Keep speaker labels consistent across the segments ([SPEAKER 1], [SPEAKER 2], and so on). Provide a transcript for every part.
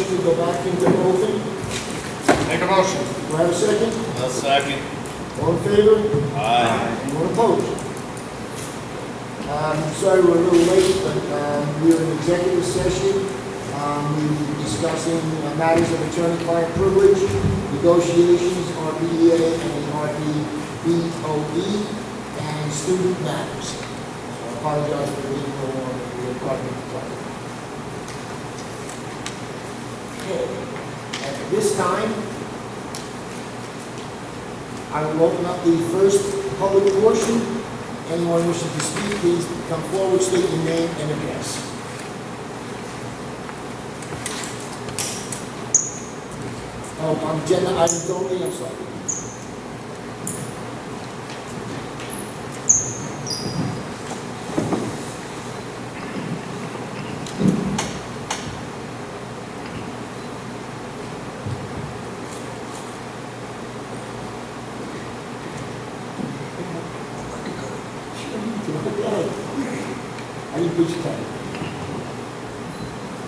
[SPEAKER 1] to go back into open?
[SPEAKER 2] Make a motion.
[SPEAKER 1] Do I have a second?
[SPEAKER 2] A second.
[SPEAKER 1] All in favor?
[SPEAKER 2] Aye.
[SPEAKER 1] Anyone opposed? I'm sorry we're a little late, but we are in executive session. We were discussing matters of attorney-client privilege, negotiations, RPEA and RPBOE, and student matters. So I apologize for being a little longer. We have quite a bit to talk about. Okay. At this time, I will open up the first public portion. Anyone wishing to speak, please come forward, state your name and address. Oh, on agenda items only, I'm sorry. I didn't put your time.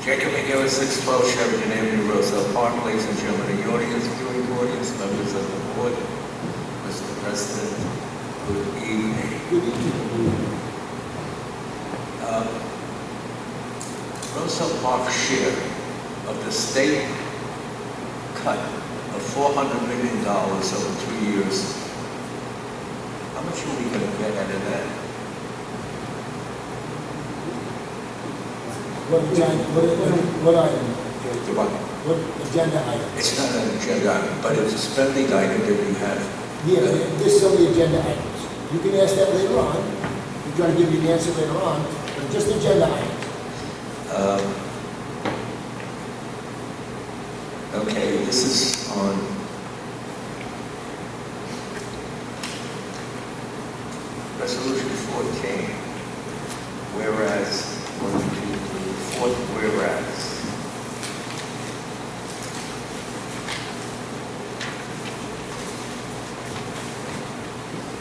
[SPEAKER 3] Jacob McGill, 612 Sheridan Avenue, Roselle Park. Ladies and gentlemen, the audience, viewing audience, members of the board, Mr. President, good evening.
[SPEAKER 1] Good evening.
[SPEAKER 3] Roselle Park's share of the state cut of $400 million over 2 years, how much are we going to get out of that?
[SPEAKER 1] What agenda, what item? What agenda item?
[SPEAKER 3] It's not an agenda item, but it's a spending item that you have.
[SPEAKER 1] Yeah, this is on the agenda items. You can ask that later on. We'll try to give you the answer later on, but just agenda items.
[SPEAKER 3] Okay, this is on Resolution 14, whereas, fourth whereas.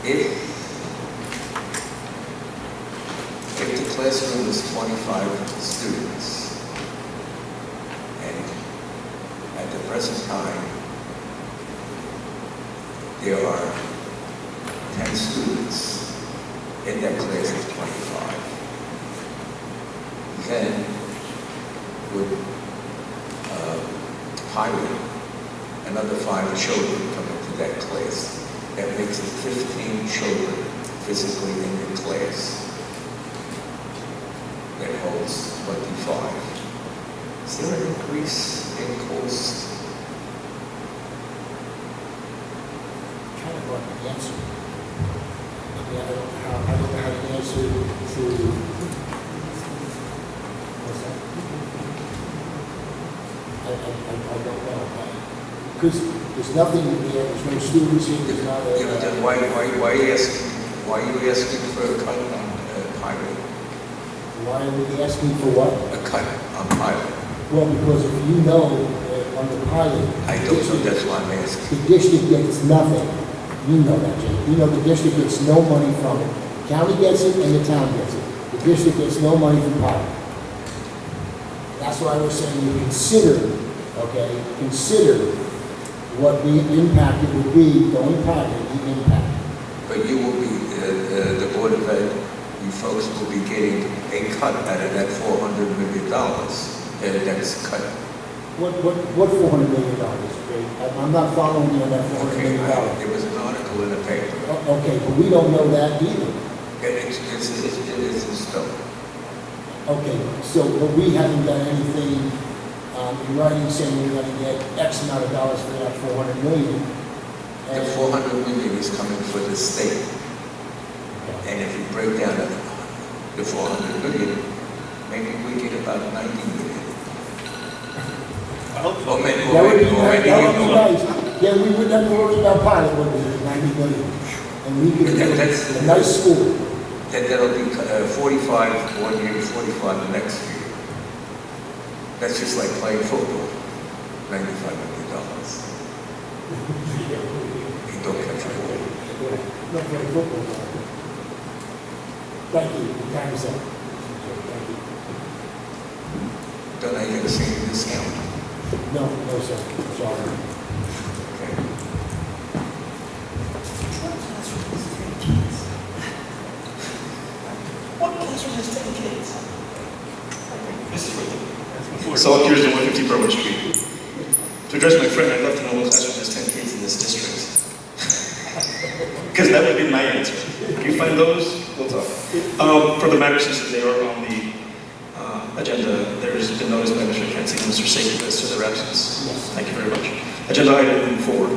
[SPEAKER 3] If the classroom is 25 students, and at the present time, there are 10 students in that class of 25, then would hire another 5 children come into that class. That makes it 15 children physically in the class. That holds 25. Is there an increase in cost?
[SPEAKER 1] Kind of like the answer. I mean, I don't know how to answer to, what's that? I don't know. Because there's nothing in there, there's no students here, there's not a...
[SPEAKER 3] Then why are you asking for a cut on pilot?
[SPEAKER 1] Why are we asking for what?
[SPEAKER 3] A cut on pilot?
[SPEAKER 1] Well, because if you know, on the pilot...
[SPEAKER 3] I don't know, that's why I'm asking.
[SPEAKER 1] The district gets nothing. You know that, Jay. You know the district gets no money from it. The county gets it and the town gets it. The district gets no money from pilot. That's why we're saying you consider, okay, consider what the impact it would be going pilot, the impact.
[SPEAKER 3] But you will be, the Board of Ed, you folks will be getting a cut out of that $400 million. That's cut.
[SPEAKER 1] What $400 million, Jay? I'm not following you on that $400 million.
[SPEAKER 3] There was an article in the paper.
[SPEAKER 1] Okay, but we don't know that either.
[SPEAKER 3] It is in stone.
[SPEAKER 1] Okay, so, but we haven't done anything in writing saying we're going to get X amount of dollars for that $400 million.
[SPEAKER 3] The $400 million is coming for the state. And if you break down the $400 million, maybe we get about $90 million.
[SPEAKER 2] I hope so.
[SPEAKER 1] That would be nice. Yeah, we wouldn't have to worry about pilot, would we, $90 million? And we could get a nice school.
[SPEAKER 3] That'll be 45 one year, 45 the next year. That's just like playing football. $95 million. You don't catch a ball.
[SPEAKER 1] Not playing football. Thank you. Time is up. Thank you.
[SPEAKER 3] Don't I get a senior discount?
[SPEAKER 1] No, no, sir, sorry.
[SPEAKER 4] What classroom has 10 kids?
[SPEAKER 3] This is right there.
[SPEAKER 2] That's before.
[SPEAKER 3] So up here is the 150 Berwick Street. To address my friend, I'd love to know what classroom has 10 kids in this district. Because that would be my answer. If you find those, we'll talk. For the matter, since they are on the agenda, there has been noticed by Mr. Kenzie and Mr. Sager as to their absence.
[SPEAKER 1] Yes.
[SPEAKER 3] Thank you very much. Agenda item 4.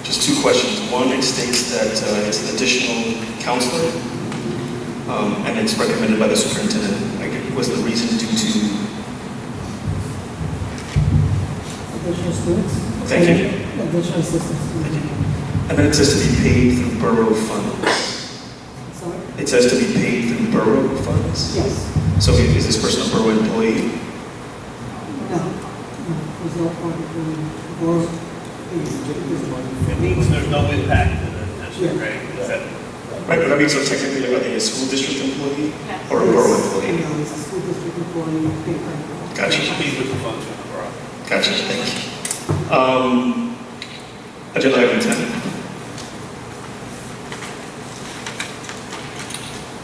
[SPEAKER 3] Just 2 questions. One, it states that it's an additional counselor, and it's recommended by the superintendent. Was the reason due to?
[SPEAKER 5] Additional students?
[SPEAKER 3] Thank you.
[SPEAKER 5] Additional assistants.
[SPEAKER 3] And then it says to be paid through borough funds.
[SPEAKER 5] Sorry?
[SPEAKER 3] It says to be paid through borough funds.
[SPEAKER 5] Yes.
[SPEAKER 3] So is this person a borough employee?
[SPEAKER 5] No. There's no part of the board.
[SPEAKER 2] It means there's no impact to the district, right? Is that-
[SPEAKER 3] Right, but I mean, so technically, are they a school district employee
[SPEAKER 6] Yes.
[SPEAKER 3] or a borough employee?
[SPEAKER 5] No, it's a school district employee, paper.
[SPEAKER 3] Gotcha.
[SPEAKER 2] It means with the function of the borough.
[SPEAKER 3] Gotcha, thank you. Agenda item 10.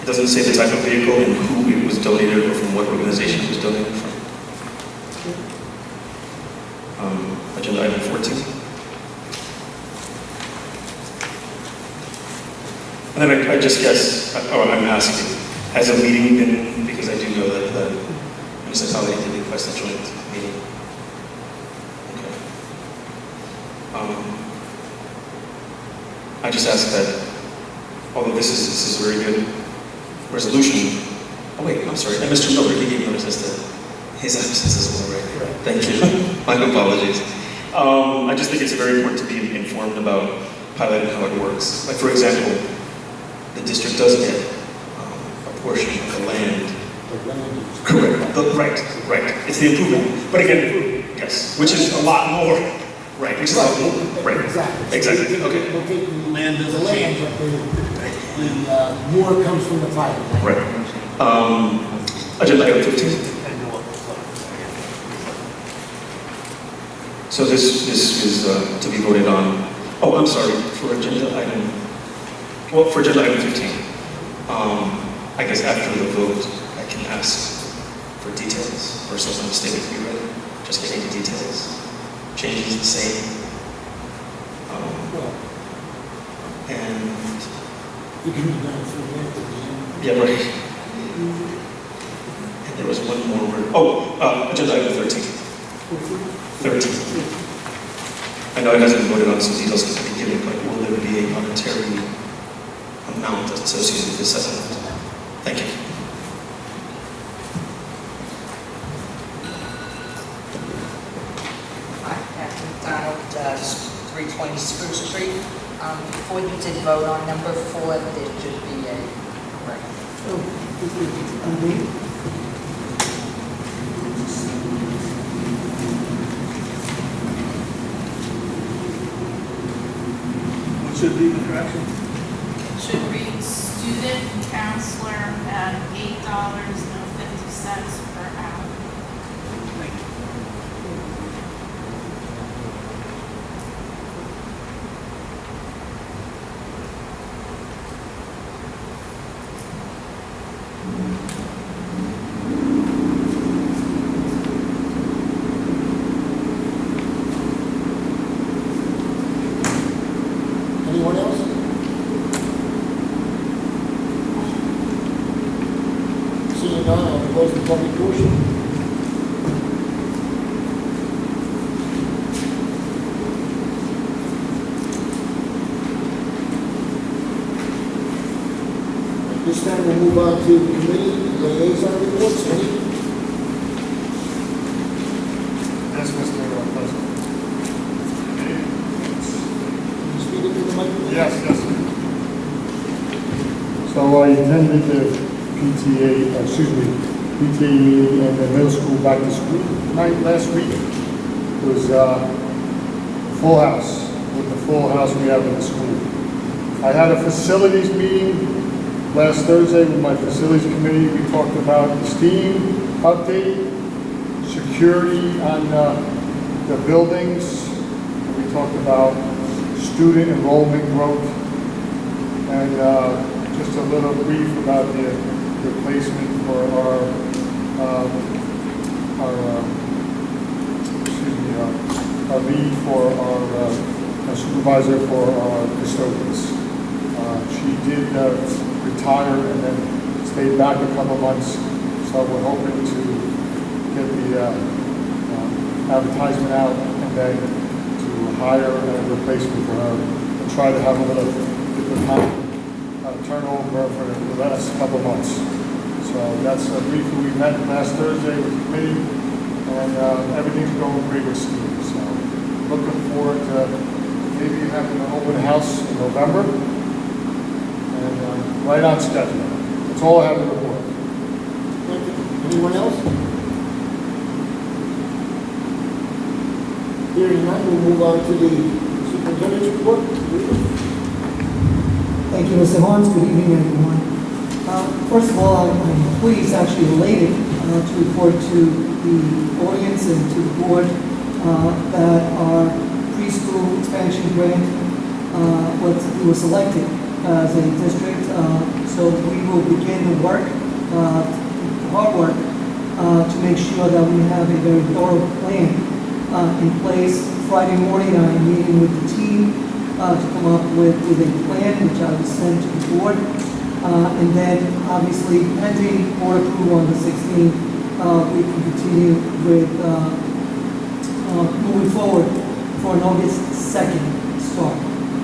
[SPEAKER 3] It doesn't say the type of vehicle and who it was donated or from what organization it was donated from. Agenda item 14. And then I just guess, I'm asking, has a meeting been, because I do know that the municipality did request a joint meeting. Okay. I just ask that, although this is a very good resolution. Oh wait, I'm sorry, and Mr. Miller, he gave notice as to his absence as well, right? Thank you. My apologies. I just think it's very important to be informed about piloting how it works. Like for example, the district does get a portion of the land. Correct. Right. It's the improvement. But again, yes, which is a lot more. Right. Which is a lot more. Right. Exactly. Okay.
[SPEAKER 1] We'll take the
[SPEAKER 2] Land doesn't
[SPEAKER 1] the land,
[SPEAKER 2] change.
[SPEAKER 1] but the more comes from the private.
[SPEAKER 3] Right. Agenda item 15. So this is to be voted on. Oh, I'm sorry. For agenda item 15. I guess after the vote, I can ask for details or someone to stay with me, right? Just getting the details. Changes the same. And
[SPEAKER 1] You can be done through there at the end.
[SPEAKER 3] yeah, right. And there was one more word. Oh, agenda item 13. 13. I know it hasn't been voted on, so details can be given, but will there be a monetary amount associated with this settlement? Thank you.
[SPEAKER 4] Hi, Catherine McDonald, 320 Spruce Street. Before you did vote on number 4, there should be a correction.
[SPEAKER 5] Oh, this is undo.
[SPEAKER 2] What should be the correction?
[SPEAKER 6] Should read student counselor at $8.50 per hour.
[SPEAKER 2] Thank you.
[SPEAKER 1] Anyone else? Seeing none, I'll close the public portion. At this time, we'll move on to committee liaison reports. Any?
[SPEAKER 7] Yes, Mr. President.
[SPEAKER 1] Can you speak into the microphone?
[SPEAKER 7] Yes. So I attended the PTA meeting and the middle school back to school night last week. It was full house, with the full house we have in the school. I had a facilities meeting Last Thursday with my facilities committee, we talked about the STEAM update, security on the buildings. We talked about student enrollment growth, and just a little brief about the replacement for our lead for our supervisor for our custodians. She did retire and then stayed back a couple months, so we're hoping to get the advertisement out and then to hire a replacement for her and try to have a little different turnover for the last couple months. So that's briefly, we met last Thursday with the committee, and everything's going great with Steve. So looking forward to maybe having an open house in November, and right on schedule. That's all I have to report.
[SPEAKER 1] Thank you. Anyone else? Hearing none, we'll move on to the superintendent's report.
[SPEAKER 5] Thank you, Mr. Horns. Good evening, everyone. First of all, I'm pleased, actually elated, to report to the audience and to the board that our preschool expansion grant was selected as a district. So we will begin the work, hard work, to make sure that we have a very thorough plan in place. Friday morning, I'm meeting with the team to come up with a plan, which I will send to the board. And then, obviously, pending board approval on the 16th, we can continue with moving forward for an August 2nd start.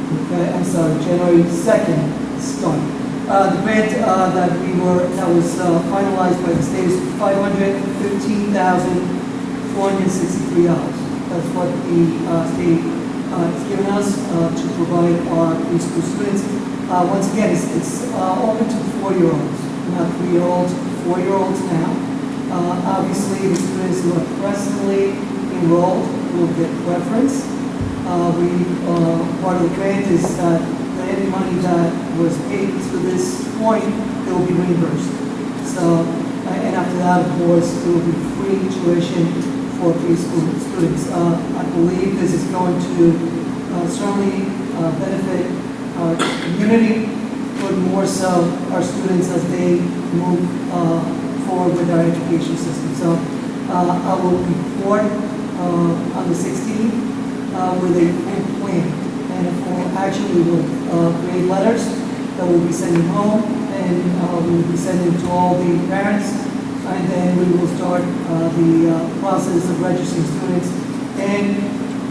[SPEAKER 5] Okay, I'm sorry, January 2nd start. The grant that was finalized by the state is $515,463. That's what the state has given us to provide our preschool students. Once again, it's open to 4-year-olds, not 3-year-olds, 4-year-olds now. Obviously, the students who are presently enrolled will get preference. Part of the grant is that any money that was paid to this point, it will be reimbursed. So, and after that, of course, it will be free tuition for preschool students. I believe this is going to certainly benefit our community, but more so our students as they move forward with our education system. So I will report on the 16th with a full plan and a full action. We will create letters that we'll be sending home, and we will be sending to all the parents, and then we will start the process of registering students and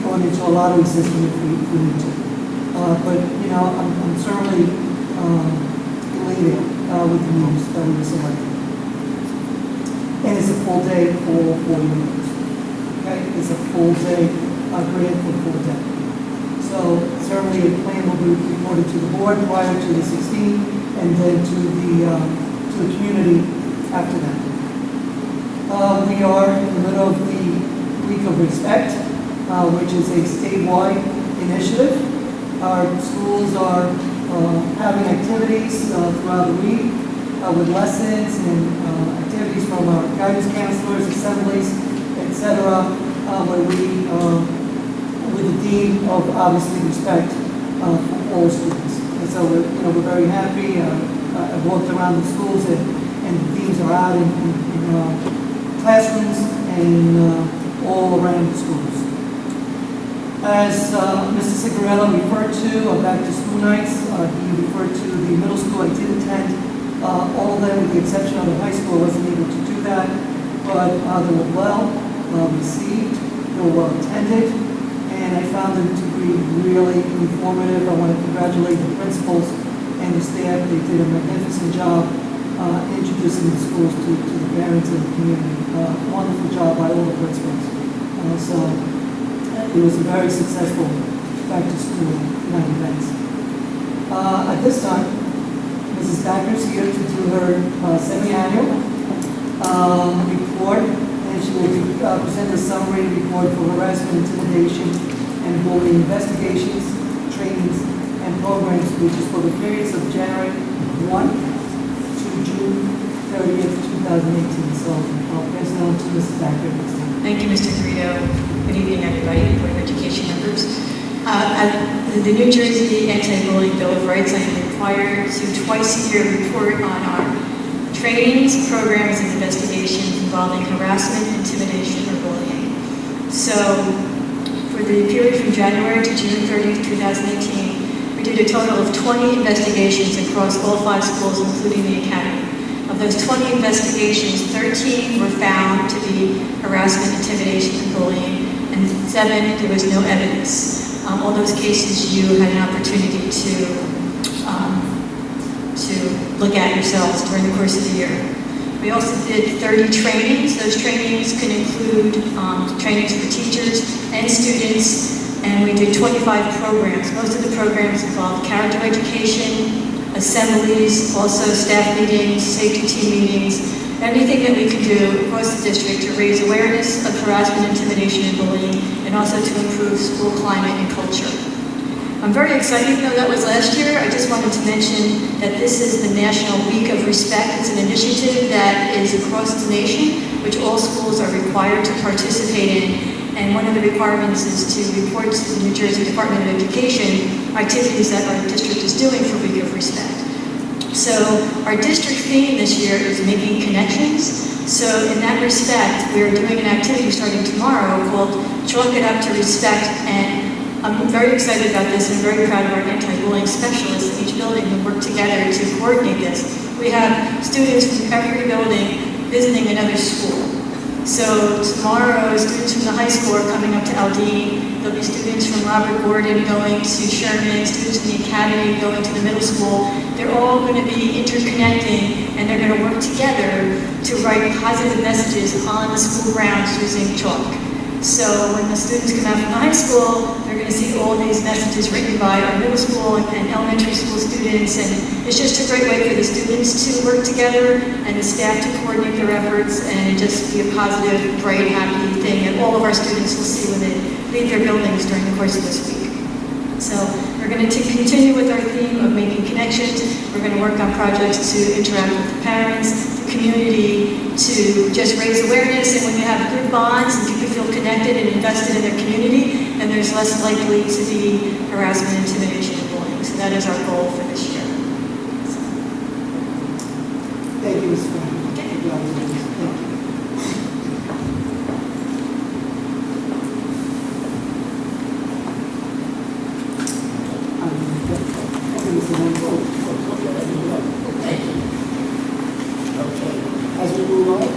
[SPEAKER 5] going into a lottery system if we need to. But, you know, I'm certainly elated with the news that we were selected. And it's a full day for 4 years. Okay? It's a full day, grant for full day. So certainly a plan will be reported to the board prior to the 16th, and then to the community after that. We are in the middle of the Week of Respect, which is a statewide initiative. Our schools are having activities throughout the week with lessons and activities from our guidance counselors, assemblies, etc., where we, with the theme of obviously respect for all students. And so we're very happy. I've walked around the schools and the themes are out in classrooms and all around the schools. As Mr. Cigarello referred to, back to school nights, he referred to the middle school. I did attend all of them, with the exception of the high school. I wasn't able to do that, but they were well received, they were well attended, and I found them to be really informative. I want to congratulate the principals and the staff. They did a magnificent job introducing the schools to the parents and the community. Wonderful job by all the principals. So it was a very successful back-to-school night event. At this time, Mrs. Thacker is here to do her semi-annual report, and she will present a summary report for harassment, intimidation, and bullying investigations, trainings, and programs, which is for the periods of January 1 June 30th, 2018. So I'll pass it on to Mrs. Thacker next time.
[SPEAKER 8] Thank you, Mr. Garrido. Good evening, everybody, Board of Education members. The New Jersey Anti-Bullying Bill of Rights, I am required to twice a year report on our trainings, programs, and investigations involving harassment, intimidation, or bullying. So, for the period from January to June 30th, 2018, we did a total of 20 investigations across all 5 schools, including the academy. Of those 20 investigations, 13 were found to be harassment, intimidation, and bullying, and 7, there was no evidence. All those cases you had an opportunity to look at yourselves during the course of the year. We also did 30 trainings. Those trainings can include trainings for teachers and students, and we did 25 programs. Most of the programs involved character education, assemblies, also staff meetings, safety team meetings, anything that we can do across the district to raise awareness of harassment, intimidation, and bullying, and also to improve school climate and culture. I'm very excited, though that was last year. I just wanted to mention that this is the National Week of Respect. It's an initiative that is across the nation, which all schools are required to participate in. And one of the requirements is to report to the New Jersey Department of Education activities that our district is doing for Week of Respect. So our district theme this year is making connections. So in that respect, we're doing an activity starting tomorrow called Chalk It Up to Respect. And I'm very excited about this and very proud of our anti-bullying specialists in each building who work together to coordinate this. We have students from every building visiting another school. So tomorrow, students from the high school are coming up to Aldine. There'll be students from Robert Gordon going to Sherman, students from the academy going to the middle school. They're all going to be interconnecting, and they're going to work together to write positive messages on the school grounds using chalk. So when the students come out from the high school, they're going to see all these messages written by our middle school and elementary school students, and it's just a great way for the students to work together and the staff to coordinate their efforts and just be a positive, bright, happy thing that all of our students will see when they leave their buildings during the course of this week. So we're going to continue with our theme of making connections. We're going to work on projects to interact with the parents, the community, to just raise awareness. And when you have good bonds and people feel connected and invested in their community, then there's less likely to be harassment, intimidation, and bullying. So that is our goal for this year.
[SPEAKER 5] Thank you, Ms. Frank. Thank you.
[SPEAKER 1] Thank you. Okay, as we move on,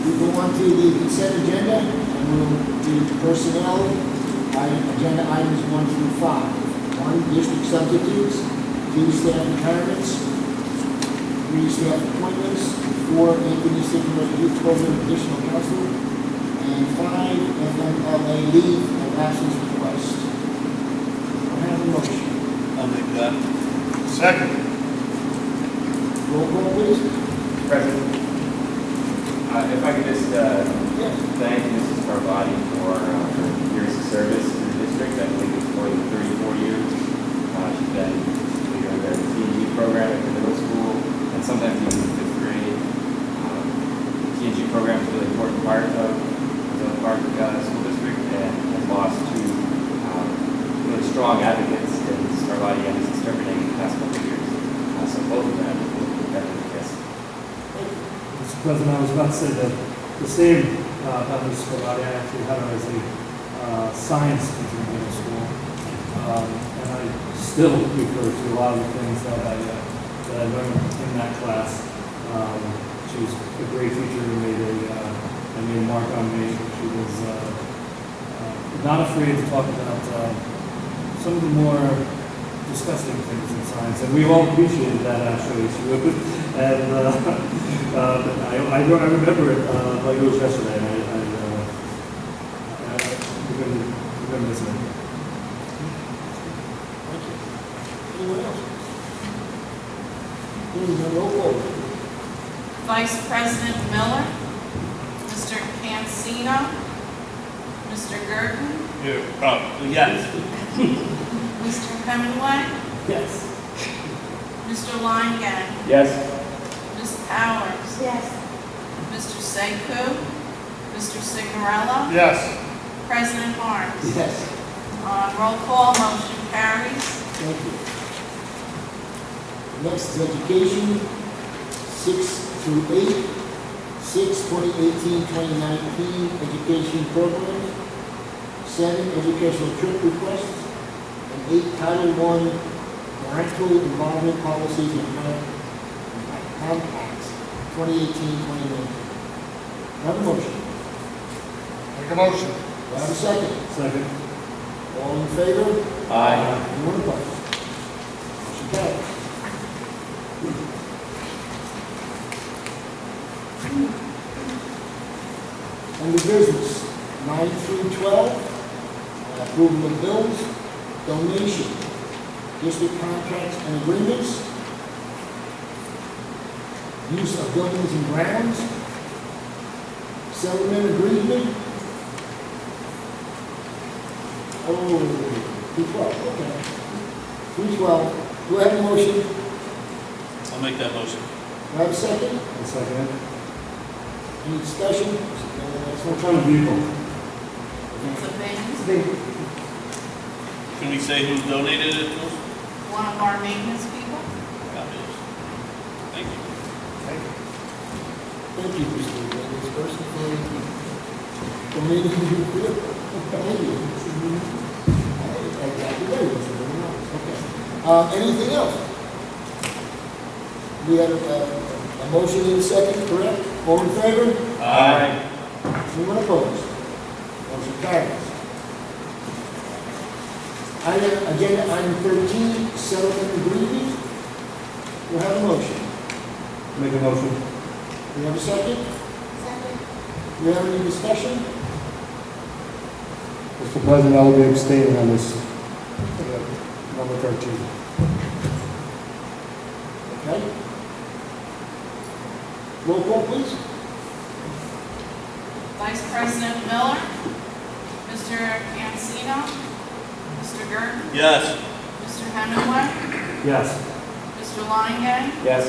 [SPEAKER 1] we go on to the consent agenda, and we'll do personnel, agenda items 1 through 5. 1, district substitutes, 2, staff retirements, 3, staff appointments, 4, Anthony Signature Youth Program additional counselor, and 5, FMLA leave and absence request. I have a motion.
[SPEAKER 2] I'll make that.
[SPEAKER 7] Second.
[SPEAKER 1] Roll call, please.
[SPEAKER 9] President, if I could just
[SPEAKER 1] Yes.
[SPEAKER 9] thank Mrs. Carvati for her years of service in the district. I believe it's more than 34 years. She's been leader of the T&G program at the middle school and sometimes even in 5th grade. The T&G program is a really important part of the school district and has lost 2 really strong advocates in Carvati and Mrs. Sturman in the past couple of years. So both of them will definitely miss.
[SPEAKER 10] Mr. President, I was about to say that the same about Mrs. Carvati, I actually had her as a science teacher in middle school. And I still refer to a lot of the things that I learned in that class. She was a great teacher who made a mark on me. She was not afraid to talk about some of the more disgusting things in science, and we all appreciated that actually. She would, and I remember it like it was yesterday. We're going to miss it.
[SPEAKER 1] Thank you. Anyone else? Hearing none, roll call.
[SPEAKER 6] Vice President Miller, Mr. Cancino, Mr. Gurton,
[SPEAKER 2] Yes.
[SPEAKER 6] Mr. Hemingway,
[SPEAKER 10] Yes.
[SPEAKER 6] Mr. Longan,
[SPEAKER 9] Yes.
[SPEAKER 6] Ms. Powers,
[SPEAKER 8] Yes.
[SPEAKER 6] Mr. Sekou, Mr. Signorella,
[SPEAKER 7] Yes.
[SPEAKER 6] President Harms.
[SPEAKER 1] Yes.
[SPEAKER 6] Roll call, motion carries.
[SPEAKER 1] Thank you. Next is education, 6 through 8. 6, 2018-2019 education program. 7, educational trip requests. And 8, Title I parental involvement policies and compacts, 2018-2019. Have a motion.
[SPEAKER 7] Make a motion.
[SPEAKER 1] Do I have a second?
[SPEAKER 10] Second.
[SPEAKER 1] All in favor?
[SPEAKER 9] Aye.
[SPEAKER 1] Anyone opposed? Motion carries. Under business, 9 through 12, approval of bills, donation, district contracts and agreements, use of buildings and grounds, settlement agreement. Oh, 312, okay. 312, do I have a motion?
[SPEAKER 2] I'll make that motion.
[SPEAKER 1] Do I have a second?
[SPEAKER 10] I'll second it.
[SPEAKER 1] Any discussion?
[SPEAKER 10] What kind of vehicle?
[SPEAKER 6] It's a maintenance,
[SPEAKER 2] Can we say who donated it to us?
[SPEAKER 6] one of our maintenance people.
[SPEAKER 2] Thank you.
[SPEAKER 1] Thank you, Mr. This person for donating your vehicle. Thank you. Okay. Anything else? We have a motion in a second, correct? All in favor?
[SPEAKER 2] Aye.
[SPEAKER 1] Anyone opposed? Motion carries. Agenda item 13, settlement agreement. We'll have a motion.
[SPEAKER 10] Make a motion.
[SPEAKER 1] Do we have a second?
[SPEAKER 8] Second.
[SPEAKER 1] Do we have any discussion?
[SPEAKER 7] Mr. President, I will be abstaining on this, number 13.
[SPEAKER 1] Okay. Roll call, please.
[SPEAKER 6] Vice President Miller, Mr. Cancino, Mr. Gerton,
[SPEAKER 2] Yes.
[SPEAKER 6] Mr. Hemingway,
[SPEAKER 10] Yes.
[SPEAKER 6] Mr. Longan,
[SPEAKER 9] Yes.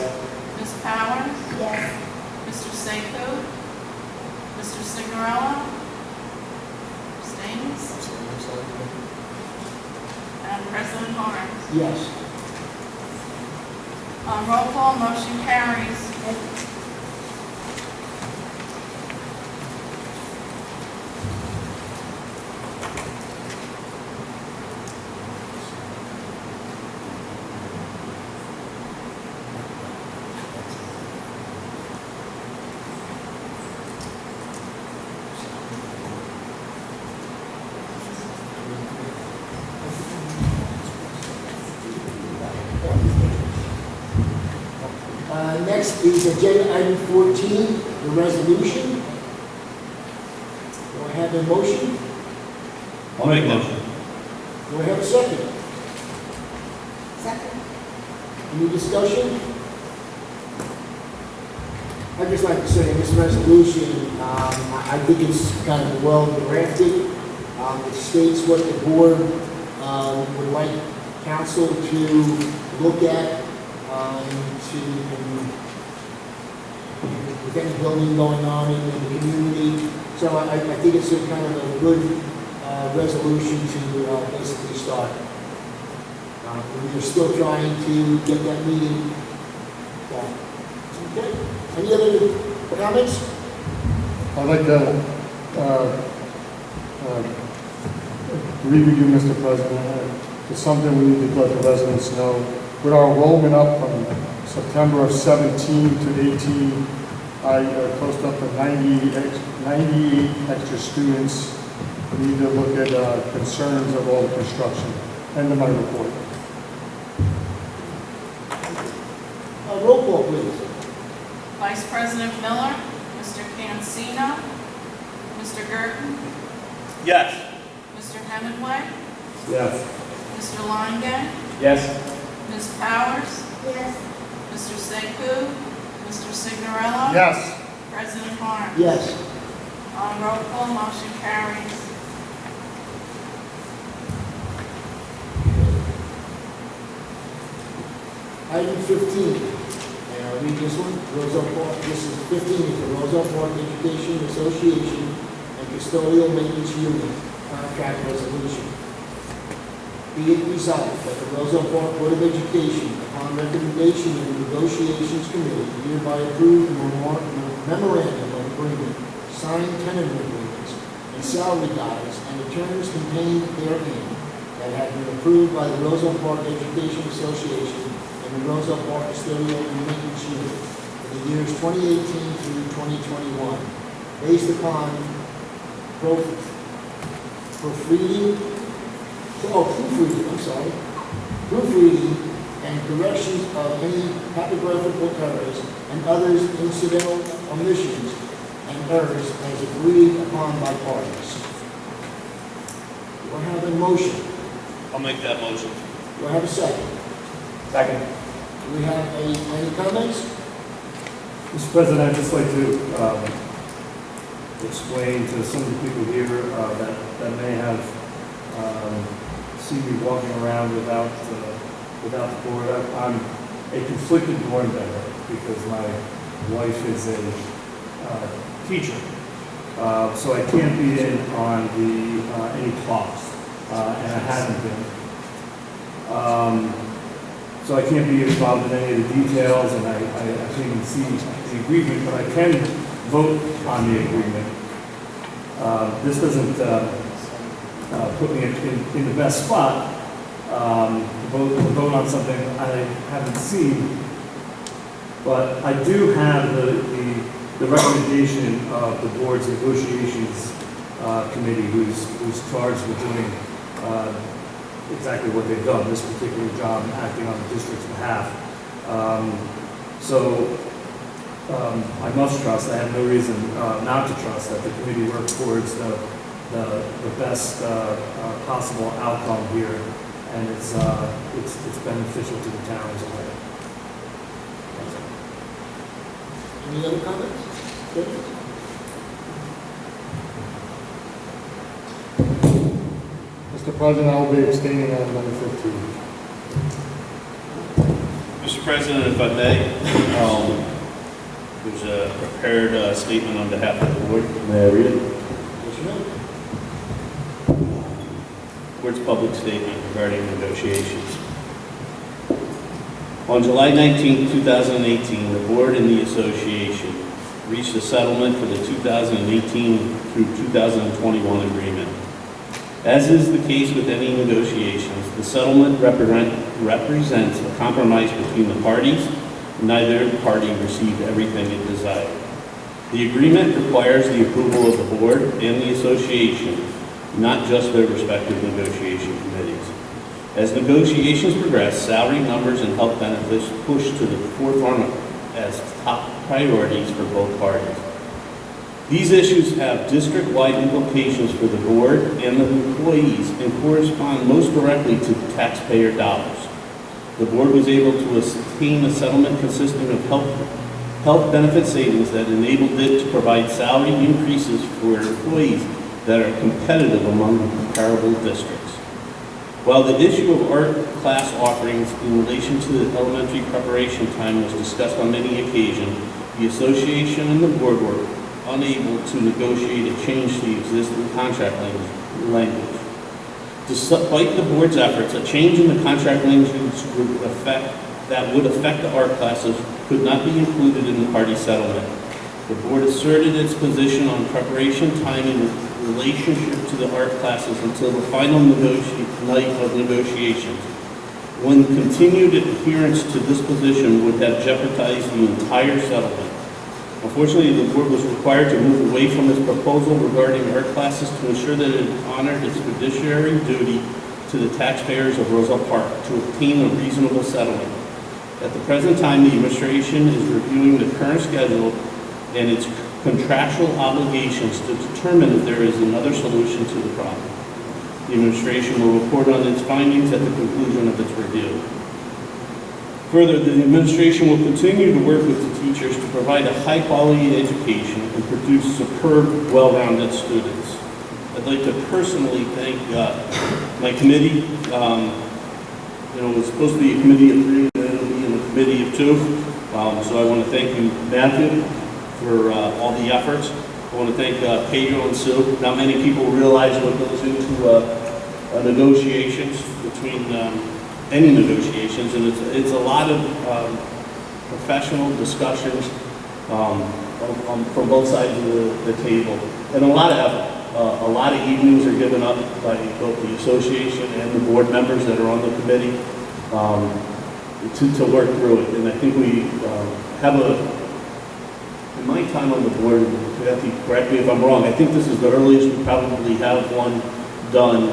[SPEAKER 6] Ms. Powers,
[SPEAKER 8] Yes.
[SPEAKER 6] Mr. Sekou, Mr. Signorella, abstains, and President Harms.
[SPEAKER 1] Yes.
[SPEAKER 6] Roll call, motion carries.
[SPEAKER 1] Next is agenda item 14, the resolution. Do I have a motion?
[SPEAKER 2] I'll make motion.
[SPEAKER 1] Do I have a second?
[SPEAKER 8] Second.
[SPEAKER 1] Any discussion? I'd just like to say, this resolution, I think it's kind of well drafted. It states what the board would like council to look at, with any building going on in the community. So I think it's a kind of a good resolution to basically start. We're still trying to get that meeting done. Okay. Any other comments?
[SPEAKER 7] I'd like to agree with you, Mr. President. It's something we need to let the residents know. With our enrollment up from September of 17 to 18, I closed up to 98 extra students. We need to look at concerns of all the construction. End of my report.
[SPEAKER 1] Roll call, please.
[SPEAKER 6] Vice President Miller, Mr. Cancino, Mr. Gerton,
[SPEAKER 2] Yes.
[SPEAKER 6] Mr. Hemingway,
[SPEAKER 10] Yes.
[SPEAKER 6] Mr. Longan,
[SPEAKER 9] Yes.
[SPEAKER 6] Ms. Powers,
[SPEAKER 8] Yes.
[SPEAKER 6] Mr. Sekou, Mr. Signorella.
[SPEAKER 7] Yes.
[SPEAKER 6] President Harms.
[SPEAKER 1] Yes.
[SPEAKER 6] Roll call, motion carries.
[SPEAKER 1] Item 15, and I'll read this one, Roselle Park, this is 15, is the Roselle Park Education Association and Custodial Maintenance Union Contract Resolution. Be it resolved that the Roselle Park Board of Education, upon recommendation of the Negotiations Committee, hereby approve the memorandum of agreement, signed tentative agreements, and salary guides and the terms contained therein that have been approved by the Roselle Park Education Association and the Roselle Park Custodial and Maintenance Unit for the years 2018 through 2021, based upon proofreading and corrections of any typographical errors and others incidental omissions and errors as agreed upon by parties. Do I have a motion?
[SPEAKER 2] I'll make that motion.
[SPEAKER 1] Do I have a second?
[SPEAKER 9] Second.
[SPEAKER 1] Do we have any comments?
[SPEAKER 10] Mr. President, I'd just like to explain to some of the people here that may have seen me walking around without the board. I'm a conflicted board member because my wife is a teacher. So I can't be in on any talks, and I haven't been. So I can't be involved in any of the details, and I can't even see the agreement, but I can vote on the agreement. This doesn't put me in the best spot to vote on something I haven't seen, but I do have the recommendation of the board's negotiations committee, who's charged with doing exactly what they've done, this particular job, acting on the district's behalf. I must trust, I have no reason not to trust that the committee worked towards the best possible outcome here, and it's beneficial to the town as a whole.
[SPEAKER 1] Any other comments? Good.
[SPEAKER 7] Mr. President, I will be abstaining on number 15.
[SPEAKER 2] Mr. President, if I may, there's a prepared statement on behalf of the board. May I read it?
[SPEAKER 1] Yes, you may.
[SPEAKER 2] Board's public statement regarding negotiations. On July 19, 2018, the board and the association reached a settlement for the 2018 through 2021 agreement. As is the case with any negotiations, the settlement represents a compromise between the parties. Neither party received everything it desired. The agreement requires the approval of the board and the association, not just their respective negotiation committees. As negotiations progress, salary numbers and health benefits pushed to the forefront as top priorities for both parties. These issues have district-wide implications for the board and the employees and correspond most directly to taxpayer dollars. The board was able to attain a settlement consisting of health benefit savings that enabled it to provide salary increases for employees that are competitive among comparable districts. While the issue of art class offerings in relation to the elementary preparation time was discussed on many occasions, the association and the board were unable to negotiate a change to the existing contract language. Despite the board's efforts, a change in the contract language would affect the art classes could not be included in the party settlement. The board asserted its position on preparation time in relationship to the art classes until the final night of negotiations, when continued adherence to this position would have jeopardized the entire settlement. Unfortunately, the board was required to move away from its proposal regarding art classes to ensure that it honored its fiduciary duty to the taxpayers of Roselle Park to obtain a reasonable settlement. At the present time, the administration is reviewing the current schedule and its contractual obligations to determine if there is another solution to the problem. The administration will report on its findings at the conclusion of its review. Further, the administration will continue to work with the teachers to provide a high-quality education and produce superb, well-rounded students. I'd like to personally thank my committee. you know, it was supposed to be a committee of 3, and then it'll be in a committee of 2. So I want to thank you, Matthew, for all the efforts. I want to thank Pedro and Sue. Not many people realize what goes into negotiations between any negotiations, and it's a lot of professional discussions from both sides of the table, and a lot of effort. A lot of evenings are given up by both the association and the board members that are on the committee to work through it. And I think we have in my time on the board, Kathy, correct me if I'm wrong, I think this is the earliest we probably have one done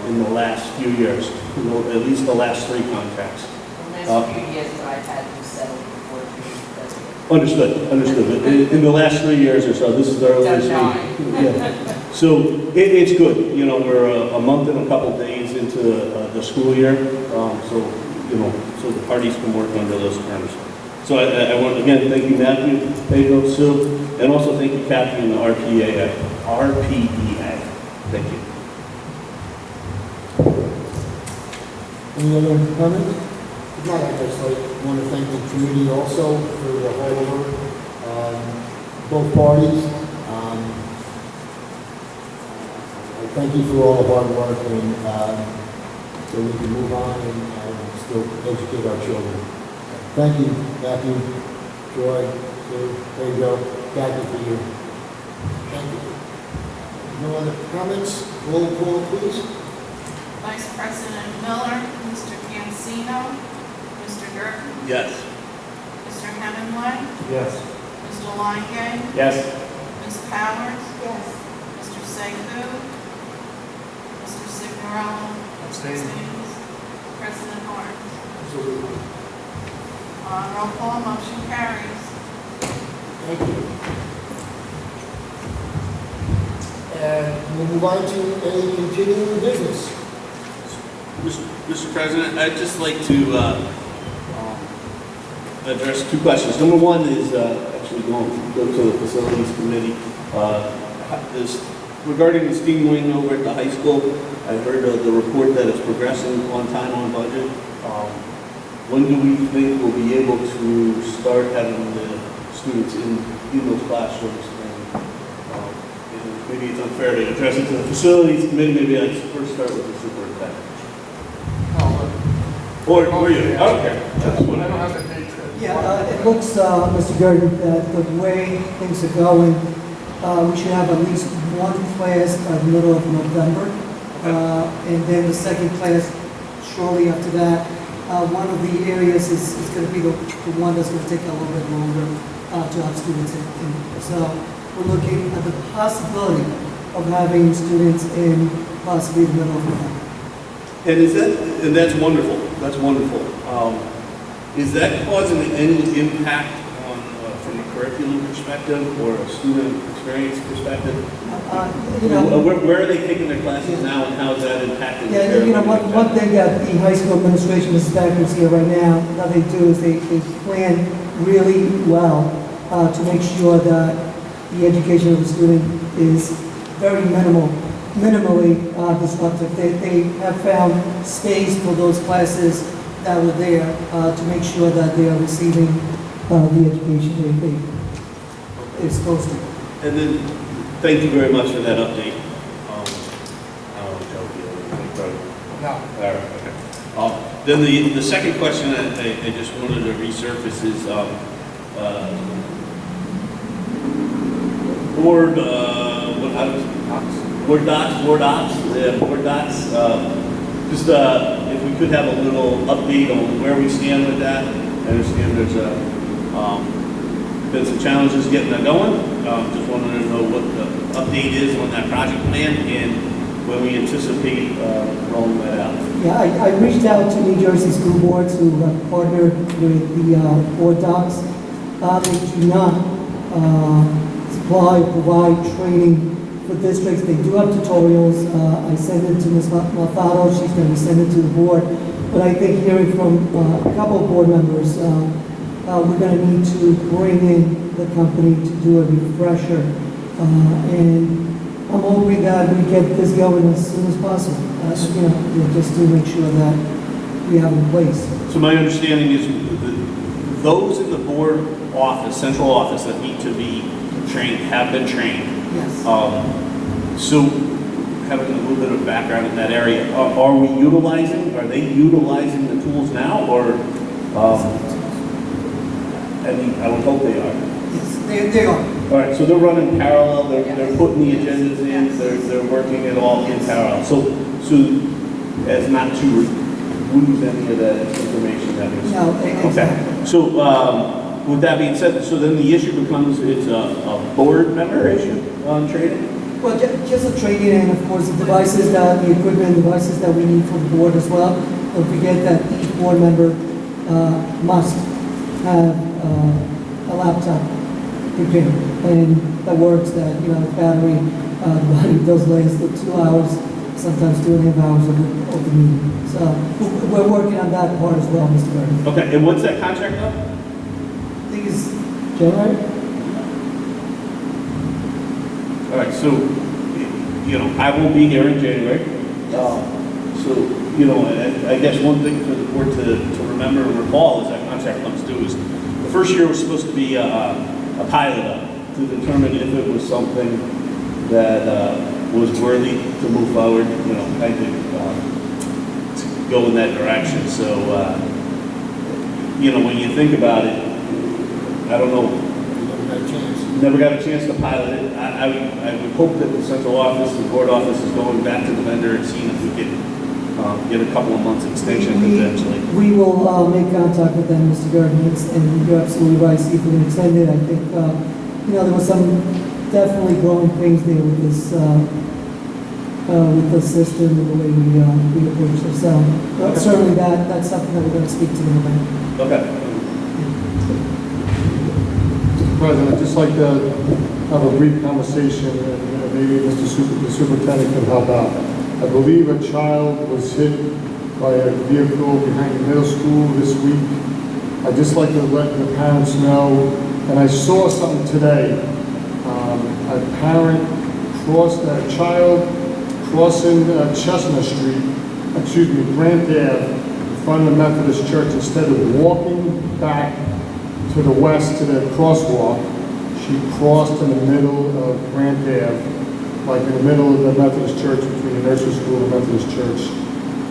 [SPEAKER 2] in the last few years, at least the last 3 contracts.
[SPEAKER 4] The last few years that I've had to settle before the
[SPEAKER 2] Understood. In the last 3 years or so, this is the earliest. Yeah. So it's good. You know, we're a month and a couple days into the school year, so the parties can work under those terms. So I want to again thank you, Matthew, Pedro, Sue, and also thank you, Kathy, and the RPEA. Thank you.
[SPEAKER 1] Any other comments? If not, I just want to thank the committee also for the hard work, both parties. I thank you for all the hard work, and so we can move on and still educate our children. Thank you, Matthew, Joy, Sue, Pedro, Kathy, for you. Thank you. No other comments? Roll call, please.
[SPEAKER 6] Vice President Miller, Mr. Cancino, Mr. Gerton,
[SPEAKER 2] Yes.
[SPEAKER 6] Mr. Hemingway,
[SPEAKER 10] Yes.
[SPEAKER 6] Mr. Longo,
[SPEAKER 9] Yes.
[SPEAKER 6] Ms. Powers,
[SPEAKER 5] Yes.
[SPEAKER 6] Mr. Sekou, Mr. Signorella, abstains, President Hart.
[SPEAKER 1] Absolutely.
[SPEAKER 6] Roll call, motion carries.
[SPEAKER 1] Thank you. And we'll move on to any continuing business.
[SPEAKER 2] Mr. President, I'd just like to address 2 questions. Number 1 is actually go to the facilities committee. Regarding the steam wing over at the high school, I heard the report that it's progressing on time, on budget. When do we think we'll be able to start having the students in those classrooms? And maybe it's unfair to address it to the facilities committee. Maybe I'd first start with the superintendent. Or were you? Okay. That's what
[SPEAKER 7] I don't have the date.
[SPEAKER 5] Yeah, it looks, Mr. Gurdon, that the way things are going, we should have at least 1 class by the middle of November. And then the second class shortly after that. One of the areas is going to be the one that's going to take a little bit longer to have students in. So we're looking at the possibility of having students in possibly the middle of November.
[SPEAKER 2] And that's wonderful. That's wonderful. Is that causing any impact on, from a curriculum perspective or a student experience perspective? Where are they taking their classes now, and how is that impacting?
[SPEAKER 5] Yeah, one thing that the high school administration, Mrs. Becker, is here right now, that they do is they plan really well to make sure that the education of the student is very minimally disruptive. They have found space for those classes that were there to make sure that they are receiving the education they're supposed to.
[SPEAKER 2] And then, thank you very much for that update. I don't know, Joe,
[SPEAKER 7] No.
[SPEAKER 2] all right, okay. Then the second question I just wanted to resurface is board docs. Just if we could have a little update on where we stand with that. I understand there's been some challenges getting that going. Just wanted to know what the update is on that project plan and when we anticipate rolling that out.
[SPEAKER 5] Yeah, I reached out to New Jersey school boards who have partnered with the board docs. They do not provide training for districts. They do have tutorials. I sent it to Ms. Malfado. She's going to send it to the board. But I think hearing from a couple of board members, we're going to need to bring in the company to do a refresher. And I'm hoping that we get this going as soon as possible. Just to make sure that we have in place.
[SPEAKER 2] So my understanding is those in the board office, central office that need to be trained, have been trained.
[SPEAKER 5] Yes.
[SPEAKER 2] So having a little bit of background in that area, are they utilizing the tools now or, I would hope they are.
[SPEAKER 5] Yes, they are.
[SPEAKER 2] All right, so they're running parallel, they're putting the agendas in, they're working it all in parallel. So as not to lose any of that information that was.
[SPEAKER 5] No, exactly.
[SPEAKER 2] Okay, so with that being said, so then the issue becomes, it's a board member issue on training?
[SPEAKER 5] Well, just the training and of course the devices the equipment devices that we need for the board as well. Don't forget that each board member must have a laptop prepared and that works, that, battery, the battery does last 2 hours, sometimes 2.5 hours of the meeting. So we're working on that part as well, Mr. Gardner.
[SPEAKER 2] Okay, and what's that contract up?
[SPEAKER 5] I think it's January?
[SPEAKER 2] All right, so, I won't be here in January. So, I guess one thing for the board to remember and recall as that contract comes due is the first year was supposed to be a pilot up to determine if it was something that was worthy to move forward, kind of to go in that direction. So, when you think about it, I don't know, never got a chance to pilot it. I would hope that the central office, the board office is going back to the vendor and seeing if we can get a couple of months extension potentially.
[SPEAKER 5] We will make contact with them, Mr. Gardner, and you're absolutely right, see if we can extend it. I think, there was some definitely growing pains there with this, with the system and the way we approach this. So certainly that's something that we're going to speak to them about.
[SPEAKER 2] Okay.
[SPEAKER 7] Mr. President, I'd just like to have a brief conversation, and maybe the superintendent can help out. I believe a child was hit by a vehicle behind the middle school this week. I'd just like to let the parents know, and I saw something today, a child crossing Chestnut Street, Grant Ave, in front of the Methodist Church, instead of walking back to the west to the crosswalk, she crossed in the middle of Grant Ave, like in the middle of the Methodist Church, between the nursery school and the Methodist Church.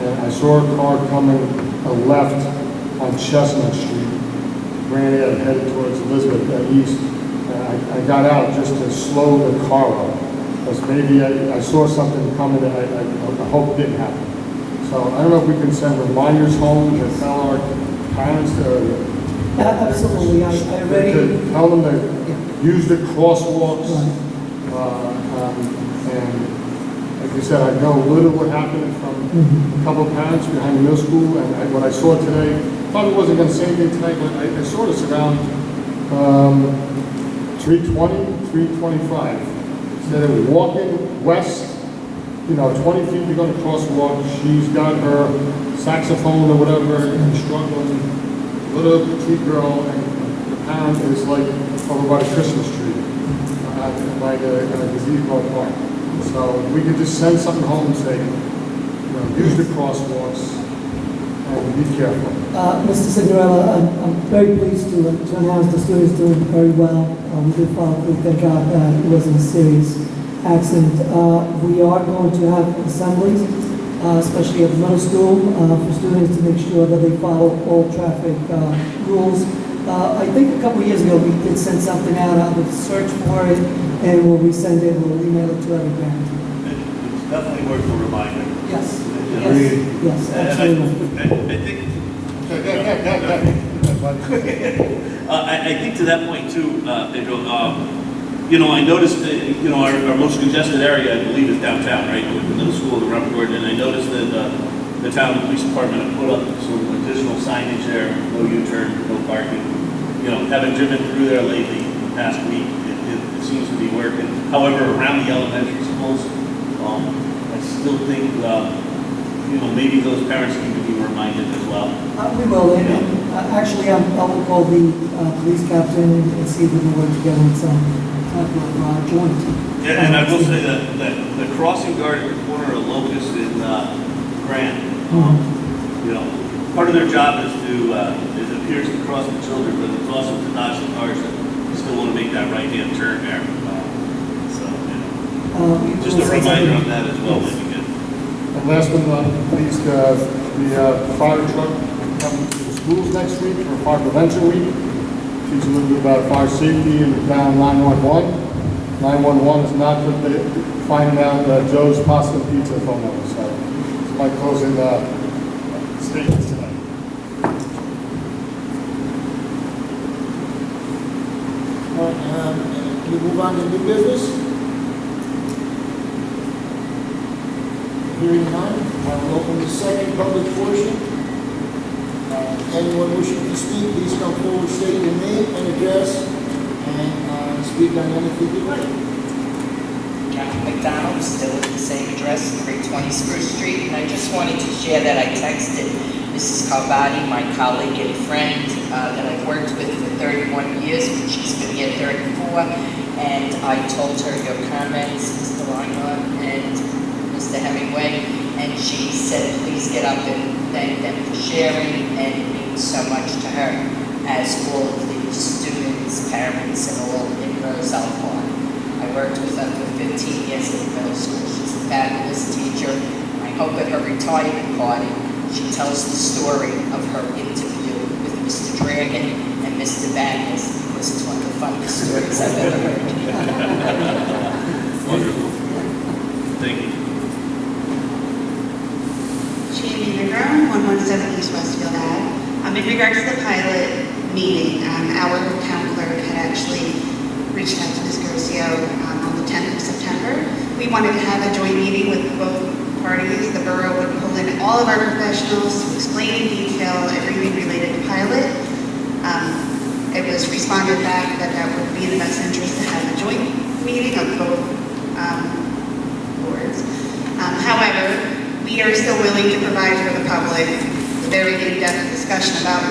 [SPEAKER 7] And I saw a car coming left on Chestnut Street, Grant Ave, headed towards Elizabeth East. And I got out just to slow the car up, because maybe I saw something coming that I hope didn't happen. So I don't know if we can send reminders home to tell our parents to
[SPEAKER 5] Absolutely, I already.
[SPEAKER 7] to tell them to use the crosswalks. And like you said, I know a little what happened from a couple of parents behind the middle school, and what I saw today, probably wasn't going to say anything tonight, but I saw this around 3:20, 3:25. Instead of walking west, 20 feet to go to crosswalk, she's got her saxophone or whatever and struggling, little petite girl, and the parent is like over by the Christmas tree, by the gazebo park. So we could just send something home and say, use the crosswalks and be careful.
[SPEAKER 5] Mr. Signorella, I'm very pleased to announce the students doing very well. We did follow through, thank God that it wasn't a serious accident. We are going to have assemblies, especially at the middle school, for students to make sure that they follow all traffic rules. I think a couple years ago we did send something out. I would search for it and we'll resend it. We'll email it to every parent.
[SPEAKER 2] It's definitely worth a reminder.
[SPEAKER 5] Yes.
[SPEAKER 2] Agreed.
[SPEAKER 5] Yes, absolutely.
[SPEAKER 2] I think to that point too, Pedro, I noticed that, our most congested area, I believe, is downtown, right? With the middle school, the Rumford, and I noticed that the town police department have put up some additional signage there, no U-turn, no parking. Having driven through there lately, the past week, it seems to be working. However, around the elementary schools, I still think, maybe those parents need to be reminded as well.
[SPEAKER 5] We will. Actually, I will call the police captain and see if we can work together on some type of joint.
[SPEAKER 2] Yeah, and I will say that the crossing guard at the corner of Locust and Grant, part of their job is to, it appears to cross the children, but it's also to dodge the cars that still want to make that right-hand turn there. So, just a reminder on that as well, maybe good.
[SPEAKER 7] And last but not least, the fire truck coming to the schools next week for Fire Prevention Week. Teach a little bit about fire safety and down 911. 911 is not finding out Joe's Pasta and Pizza phone number. So it's my closing statements tonight.
[SPEAKER 1] All right, can we move on to new business? Hearing none, I will open the second public portion. Anyone wishing to speak, please come forward, state your name and address, and speak on anything you like.
[SPEAKER 4] Kathy McDonald, still at the same address, 320 Spruce Street, and I just wanted to share that I texted Mrs. Carvati, my colleague and friend that I've worked with for 31 years, but she's been here 34, and I told her your comments, Mr. Lionel and Mr. Hemingway, and she said, please get up and thank them for sharing, and it means so much to her, as all of the students, parents, and all in Roselle Park. I worked with her for 15 years at the middle school. She's a fabulous teacher. I hope at her retirement party, she tells the story of her interview with Mr. Dragon and Mr. Bagnus, because it's one of the funniest stories I've ever heard.
[SPEAKER 2] Wonderful. Thank you.
[SPEAKER 11] Jamie Negron, 117 East Westfield Ave. In regards to the pilot meeting, our town clerk had actually reached out to Ms. Garcia on the 10th of September. We wanted to have a joint meeting with both parties. The borough would pull in all of our professionals to explain in detail everything related to pilot. It was responded back that that would be in the best interest to have a joint meeting of both boards. However, we are still willing to provide for the public a very in-depth discussion about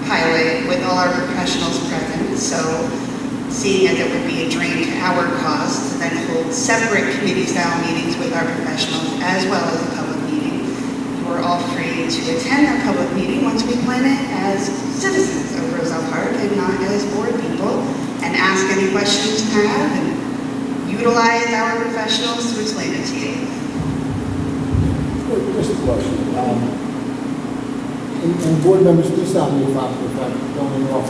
[SPEAKER 11] pilot with all our professionals present. So, seeing as it would be a drain to our costs to then hold separate committee-style meetings with our professionals as well as a public meeting, you are all free to attend our public meeting once we plan it as citizens of Roselle Park and not as board people, and ask any questions you have and utilize our professionals to explain it to you.
[SPEAKER 1] Just a question. And board members, please stop me if I'm going off.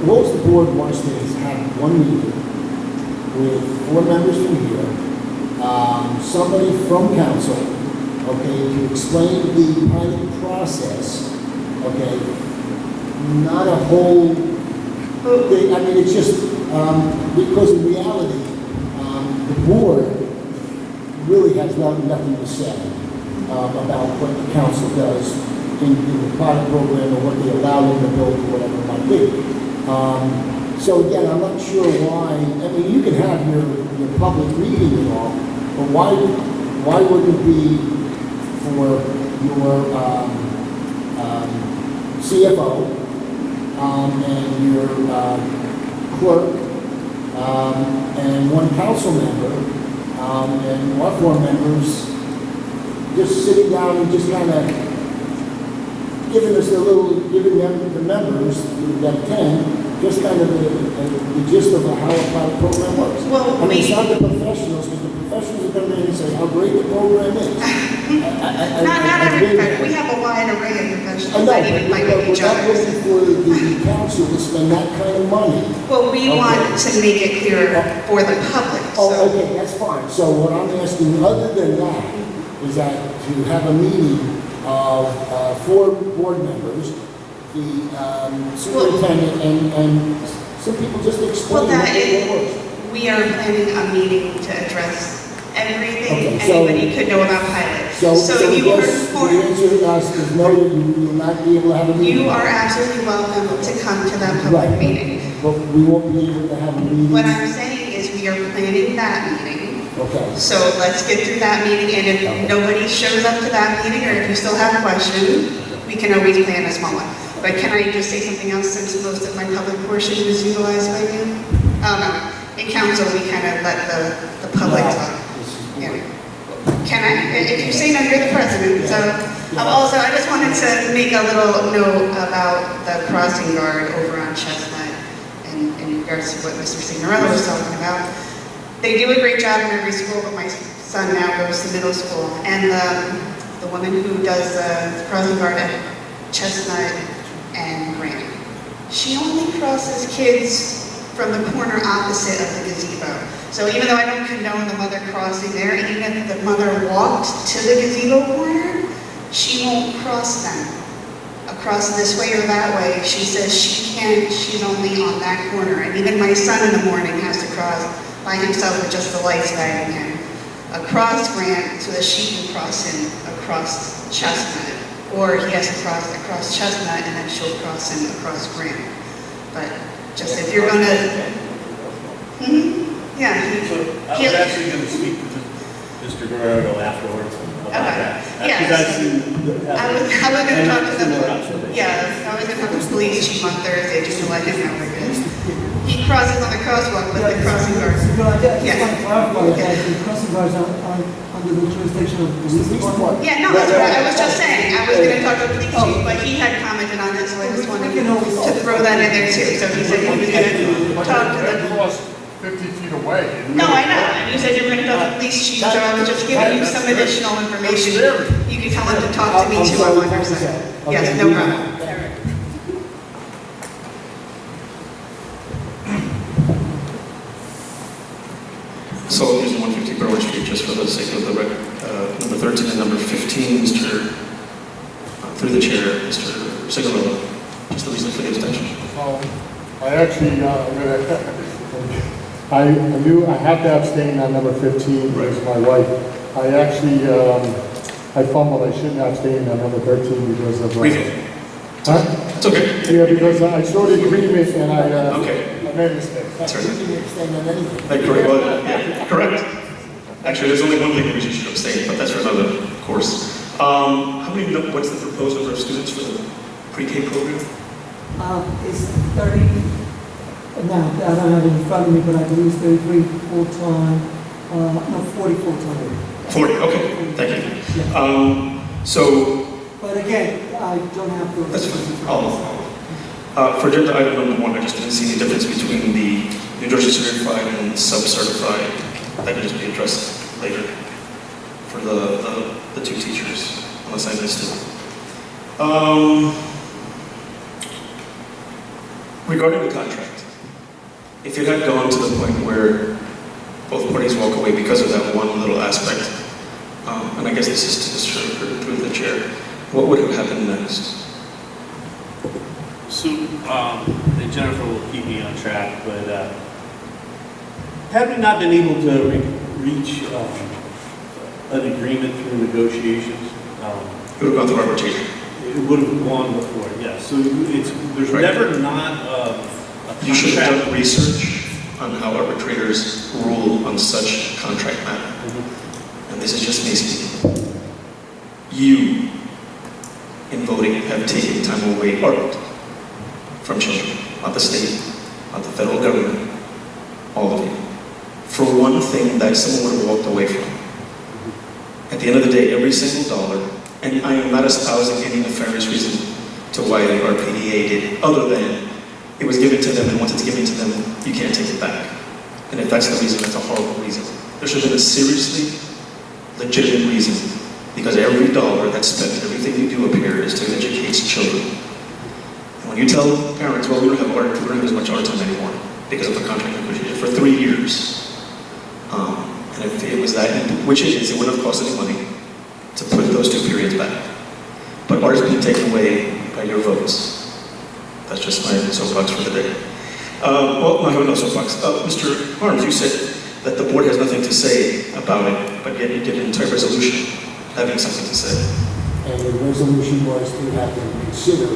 [SPEAKER 1] What the board wants to do is have one meeting with 4 members from here, somebody from council, okay, to explain the pilot process, okay, not a whole thing. I mean, it's just because in reality, the board really has nothing to say about what the council does in the pilot program or what they allow them to build or whatever it might be. So again, I'm not sure why. I mean, you can have your public meeting and all, but why wouldn't it be for your CFO and your clerk and one council member and our 4 members just sitting down and just kind of giving them, the members that attend, just kind of the gist of how a pilot program works.
[SPEAKER 11] Well,
[SPEAKER 1] I mean, it's not the professionals, because the professionals are coming in and say how great the program is.
[SPEAKER 11] Not everybody. We have a wide array of professionals that even fight with each
[SPEAKER 1] We're not
[SPEAKER 11] other.
[SPEAKER 1] looking for the council to spend that kind of money.
[SPEAKER 11] Well, we
[SPEAKER 1] Okay.
[SPEAKER 11] want to make it clear for the public.
[SPEAKER 1] Oh,
[SPEAKER 11] So
[SPEAKER 1] okay, that's fine. So what I'm asking, other than that, is that to have a meeting of 4 board members, the superintendent, and some people just explain
[SPEAKER 11] Well,
[SPEAKER 1] how
[SPEAKER 11] that
[SPEAKER 1] it
[SPEAKER 11] is-
[SPEAKER 1] works.
[SPEAKER 11] we are planning a meeting to address everything
[SPEAKER 1] Okay, so-
[SPEAKER 11] anybody could know about pilot.
[SPEAKER 1] So
[SPEAKER 11] So
[SPEAKER 1] I
[SPEAKER 11] you
[SPEAKER 1] guess
[SPEAKER 11] are
[SPEAKER 1] the
[SPEAKER 11] informed.
[SPEAKER 1] answer to us is no, you will not be able to have a meeting.
[SPEAKER 11] You are absolutely welcome to come to that public
[SPEAKER 1] Right,
[SPEAKER 11] meeting.
[SPEAKER 1] but we won't be able to have a meeting.
[SPEAKER 11] What I'm saying is we are planning that meeting.
[SPEAKER 1] Okay.
[SPEAKER 11] So let's get through that meeting, and if nobody shows up to that meeting, or if you still have questions, we can always plan a small one. But can I just say something else, since most of my public portion was utilized by you? In council, we kind of let the public talk. Yeah. Can I? if you're saying that, you're the president, so. Also, I just wanted to make a little note about the crossing guard over on Chestnut in regards to what Mr. Signorello was talking about. They do a great job in every school, but my son now goes to middle school. And the woman who does the crossing guard at Chestnut and Grant, she only crosses kids from the corner opposite of the gazebo. So even though I don't condone the mother crossing there, even if the mother walked to the gazebo corner, she won't cross them across this way or that way. She says she can't, she's only on that corner. And even my son in the morning has to cross by himself with just the lights guiding him across Grant so that she can cross him across Chestnut. Or he has to cross across Chestnut and then she'll cross him across Grant. But just if you're gonna, yeah.
[SPEAKER 2] So I was actually going to speak to Mr. Guerrero afterwards about that.
[SPEAKER 11] Yeah.
[SPEAKER 2] Because
[SPEAKER 11] I was going to talk to the, yeah, I was going to talk to the police chief on Thursday just to let him know because he crosses on the crosswalk with the crossing guards.
[SPEAKER 5] So, I just
[SPEAKER 11] Yeah.
[SPEAKER 5] want to clarify that the crossing guards are under the jurisdiction of the police department.
[SPEAKER 11] Yeah, no, that's what I was just saying. I was going to talk to the police chief, but he had commented on it, so I just wanted to throw that in there too. So he said he was going to talk to the.
[SPEAKER 7] 50 feet away.
[SPEAKER 11] No, I know, and you said you were going to talk to the police chief, so I was just giving you some additional information. You can tell him to talk to me too on what you're saying. Yes, no problem.
[SPEAKER 3] So here's 150 Berwick Street, just for the sake of the record. Number 13 and number 15, through the chair, Mr. Signorello. Just the reason for the abstention.
[SPEAKER 7] I actually, I knew I had to abstain on number 15 because of my wife. I actually, I fumbled. I shouldn't abstain on number 13 because of. Huh?
[SPEAKER 3] It's okay.
[SPEAKER 7] Yeah, because I showed agreement and I
[SPEAKER 3] Okay.
[SPEAKER 7] made a mistake.
[SPEAKER 3] That's right.
[SPEAKER 1] You can abstain on anything.
[SPEAKER 3] Correct. Well, yeah, correct. Actually, there's only one legal reason you should abstain, but that's for another course. What's the proposed number of students for the pre-K program?
[SPEAKER 5] It's 30, no, I don't have it in front of me, but I believe it's 33 full-time, no, 40 full-time.
[SPEAKER 3] 40, okay, thank you.
[SPEAKER 5] But again, I don't have to.
[SPEAKER 3] That's fine. For agenda item number 1, I just didn't see any difference between the New Jersey certified and sub-certified. That can just be addressed later for the two teachers, unless I missed it. Regarding the contract, if it had gone to the point where both parties walk away because of that one little aspect, and I guess this is to Mr. through the chair, what would have happened next?
[SPEAKER 2] So, and Jennifer will keep me on track, but had we not been able to reach an agreement through negotiations,
[SPEAKER 3] It would have gone through arbitration.
[SPEAKER 2] it would have gone before, yes. So there's
[SPEAKER 3] Right.
[SPEAKER 2] never not a
[SPEAKER 3] You should have
[SPEAKER 2] contract.
[SPEAKER 3] done research on how arbitrators rule on such contract matter. And this is just me speaking. You, in voting, have taken time away from children, not the state, not the federal government, all of you, for one thing that someone would have walked away from. At the end of the day, every single dollar, and I am not espousing any nefarious reason to why the RPEA did it, other than it was given to them, and once it's given to them, you can't take it back. And if that's the reason, that's a horrible reason. There should have been a seriously legitimate reason, because every dollar that's spent, everything you do up here is to educate children. And when you tell parents, well, we don't have as much art time anymore because of the contract negotiation for 3 years. And if it was that, which it is, it wouldn't have cost any money to put those 2 periods back. But art is being taken away by your votes. That's just my soapbox for the day. Well, I have no soapbox. Mr. Harms, you said that the board has nothing to say about it, but yet you did an entire resolution having something to say.
[SPEAKER 1] And the resolution was to have them consider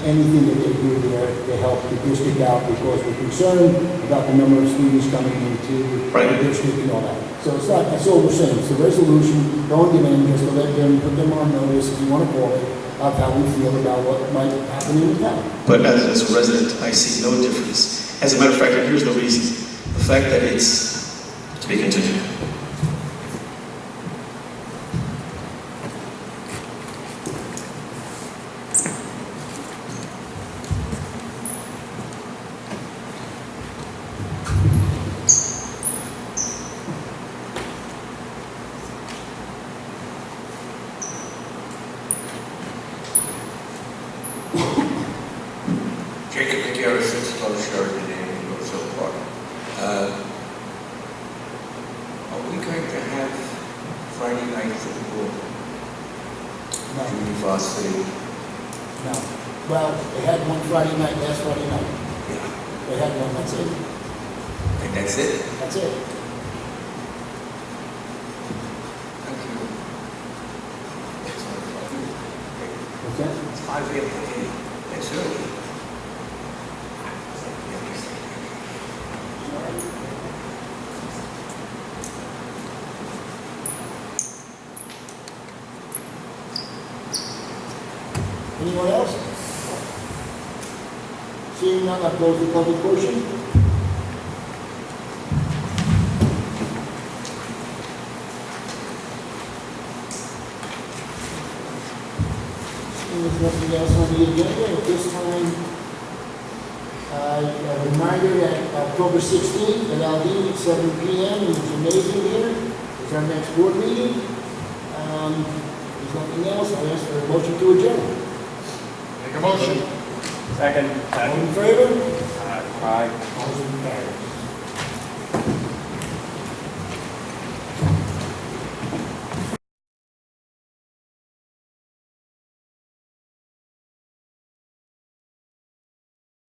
[SPEAKER 1] anything that they do there to help the district out, because we're concerned about the number of students coming into the district and all that. So it's not, that's all we're saying. It's a resolution, throwing it in just to let them, put them on notice, if you want to call it, of how we feel about what might happen in the town.
[SPEAKER 3] But as a resident, I see no difference. As a matter of fact, and here's the reason. The fact that it's, to be continued. football,
[SPEAKER 1] No,
[SPEAKER 3] junior varsity.
[SPEAKER 1] no. Well, they had one Friday night, last Friday night.
[SPEAKER 3] Yeah.
[SPEAKER 1] They had one, that's it.
[SPEAKER 3] And that's it?
[SPEAKER 1] That's it.
[SPEAKER 3] Thank you.
[SPEAKER 1] What's that?
[SPEAKER 3] It's 5 a.m. That's early.
[SPEAKER 1] Anyone else? Seeing none, I'll close the public portion. And there's nothing else on the agenda. At this time, a reminder that October 16th at Aldine at 7 p.m. in the gymnasium here is our next board meeting. If there's nothing else, I'll ask for a motion to adjourn.
[SPEAKER 7] Make a motion.
[SPEAKER 9] Second.
[SPEAKER 1] All in favor?
[SPEAKER 9] Aye.
[SPEAKER 1] Motion carried.